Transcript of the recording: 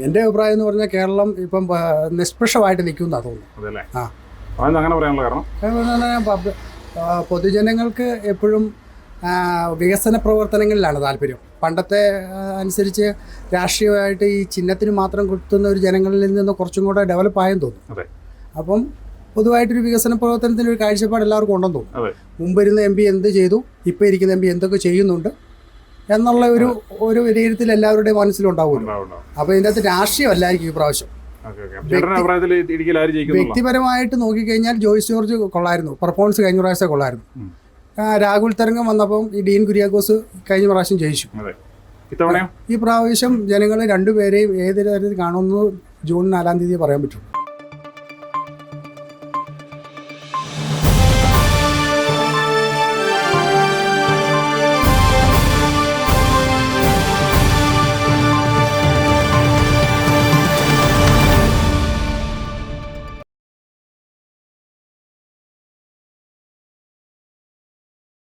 എൻ്റെ അഭിപ്രായം എന്ന് പറഞ്ഞാൽ കേരളം ഇപ്പം നിഷ്പക്ഷമായിട്ട് നിൽക്കുമെന്നാണ് തോന്നുന്നു. അങ്ങനെ പറയാനുള്ള കാരണം പൊതുജനങ്ങൾക്ക് എപ്പോഴും വികസന പ്രവർത്തനങ്ങളിലാണ് താല്പര്യം. പണ്ടത്തെ അനുസരിച്ച് രാഷ്ട്രീയമായിട്ട് ഈ ചിഹ്നത്തിന് മാത്രം കൊടുത്തുന്ന ഒരു ജനങ്ങളിൽ നിന്ന് കുറച്ചും കൂടെ ഡെവലപ്പായെന്ന് തോന്നുന്നു. അപ്പം പൊതുവായിട്ടൊരു വികസന പ്രവർത്തനത്തിൻ്റെ ഒരു കാഴ്ചപ്പാട് എല്ലാവർക്കും ഉണ്ടെന്ന് തോന്നുന്നു. മുമ്പിരുന്ന എം പി എന്ത് ചെയ്തു, ഇപ്പോൾ ഇരിക്കുന്ന എം പി എന്തൊക്കെ ചെയ്യുന്നുണ്ട് എന്നുള്ള ഒരു വിലയിരുത്തൽ എല്ലാവരുടെയും മനസ്സിലുണ്ടാവുമല്ലോ. അപ്പോൾ ഇതിൻ്റെ അകത്ത് രാഷ്ട്രീയമല്ലായിരിക്കും ഈ പ്രാവശ്യം. വ്യക്തിപരമായിട്ട് നോക്കിക്കഴിഞ്ഞാൽ ജോയ്സ് ജോർജ് കൊള്ളായിരുന്നു, പെർഫോമൻസ് കഴിഞ്ഞ പ്രാവശ്യം കൊള്ളായിരുന്നു. രാഹുൽ തരംഗം വന്നപ്പം ഈ ഡീൻ കുര്യാക്കോസ് കഴിഞ്ഞ പ്രാവശ്യം ജയിച്ചു. ഈ പ്രാവശ്യം ജനങ്ങൾ രണ്ടുപേരെയും ഏത് തരത്തിൽ കാണുമെന്ന് ജൂൺ 4 പറയാൻ പറ്റും.